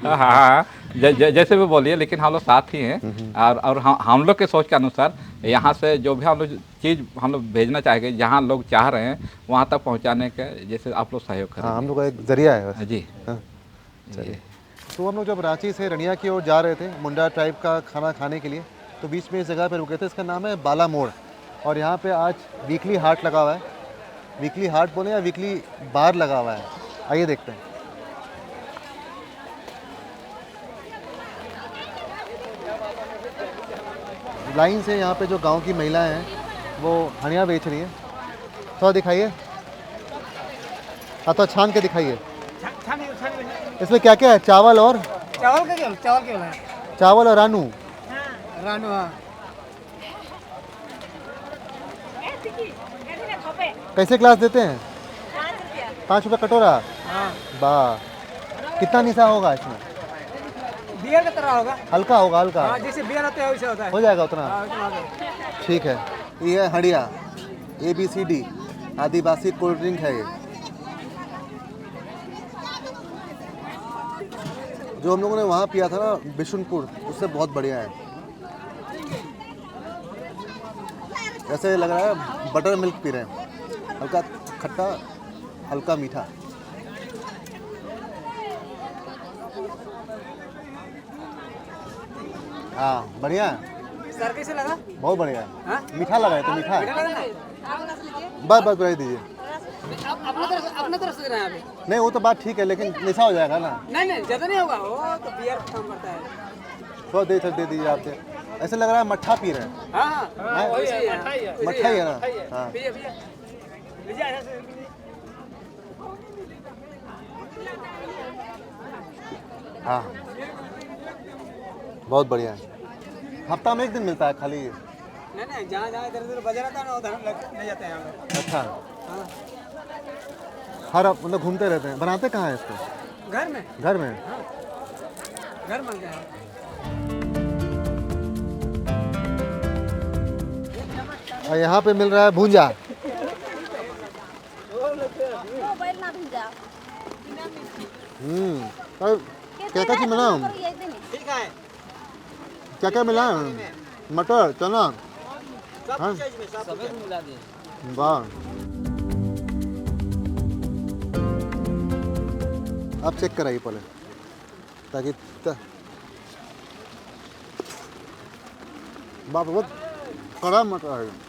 [SPEAKER 5] हाँ, जैसे भी बोलिए, लेकिन हम लोग साथ ही हैं। और हम लोग के सोच के अनुसार यहाँ से जो भी हम लोग चीज़ हम लोग भेजना चाहेंगे, जहाँ लोग चाह रहे हैं वहाँ तक पहुँचाने के जैसे आप लोग सहयोग करें।
[SPEAKER 2] हाँ, हम लोग का एक जरिया है बस।
[SPEAKER 5] जी
[SPEAKER 2] चलिए। तो हम लोग जब रांची से रनिया की ओर जा रहे थे मुंडा टाइप का खाना खाने के लिए, तो बीच में इस जगह पे रुके थे। इसका नाम है बाला मोड़, और यहाँ पे आज वीकली हाट लगा हुआ है। वीकली हाट बोले या वीकली बार लगा हुआ है, आइए देखते हैं। लाइन से यहाँ पे जो गांव की महिलाएं हैं वो हनिया बेच रही हैं। थोड़ा दिखाइए, हाँ तो छान के दिखाइए। इसमें क्या क्या है? चावल और चावल और रानू।
[SPEAKER 6] रानू, हाँ।
[SPEAKER 2] कैसे ग्लास देते हैं? 5 रुपये कटोरा। वाह, कितना निशा होगा इसमें?
[SPEAKER 6] बियर की तरह होगा,
[SPEAKER 2] हल्का होगा, हल्का।
[SPEAKER 6] हाँ, जैसे बियर होता है वैसे होता है।
[SPEAKER 2] हो जाएगा उतना? ठीक है। ये है हड़िया, ABCD आदिवासी कोल्ड ड्रिंक है ये, जो हम लोगों ने वहाँ पिया था ना बिशुनपुर, उससे बहुत बढ़िया है। ऐसे लग रहा है बटर मिल्क पी रहे हैं, हल्का खट्टा, हल्का मीठा। हाँ, बढ़िया है।
[SPEAKER 6] सर कैसे लगा?
[SPEAKER 2] बहुत बढ़िया है।
[SPEAKER 6] हाँ?
[SPEAKER 2] मीठा लगा है तो मीठा है। बस बस बढ़ाई दीजिए।
[SPEAKER 6] अपने तरफ से रहे
[SPEAKER 2] नहीं वो तो बात ठीक है, लेकिन निशा हो जाएगा ना।
[SPEAKER 6] नहीं ज्यादा नहीं होगा, वो तो बियर काम करता है।
[SPEAKER 2] थोड़ा दे दीजिए आप। ऐसे लग रहा है मट्ठा पी रहे हैं।
[SPEAKER 6] हाँ,
[SPEAKER 2] मट्ठा ही है ना? हाँ। हाँ, बहुत बढ़िया है। हफ्ता में 1 दिन मिलता है खाली ये?
[SPEAKER 6] नहीं, जहाँ इधर बजा रहता है ना उधर ले जाते हैं हम लोग।
[SPEAKER 2] अच्छा, हर मतलब घूमते रहते हैं। बनाते कहाँ हैं इसको?
[SPEAKER 6] घर में।
[SPEAKER 2] घर में?
[SPEAKER 6] घर बन गया है।
[SPEAKER 2] और यहाँ पे मिल रहा है भूंजा। और क्या क्या चीज मिला?
[SPEAKER 6] ठीक है,
[SPEAKER 2] क्या क्या मिला? मटर, चना, हाँ?
[SPEAKER 6] सब मिला दिए।
[SPEAKER 2] वाह। अब चेक कराइए पहले, ताकि बाप बहुत कड़ा मटर है।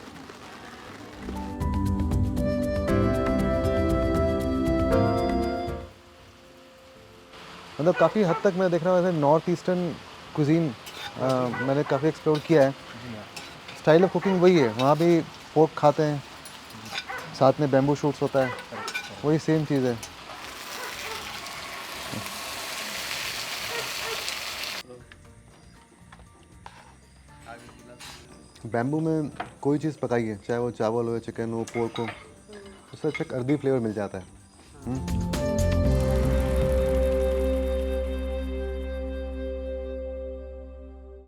[SPEAKER 2] मतलब काफ़ी हद तक मैं देख रहा हूँ वैसे नॉर्थ ईस्टर्न कुजीन मैंने काफ़ी एक्सप्लोर किया है। स्टाइल ऑफ कुकिंग वही है, वहाँ भी पोर्क खाते हैं, साथ में बैम्बू शूट्स होता है, वही सेम चीज़ है। बैम्बू में कोई चीज़ पकाइए, चाहे वो चावल हो, चिकन हो, पोर्क हो, उससे अच्छा अर्दी फ्लेवर मिल जाता है।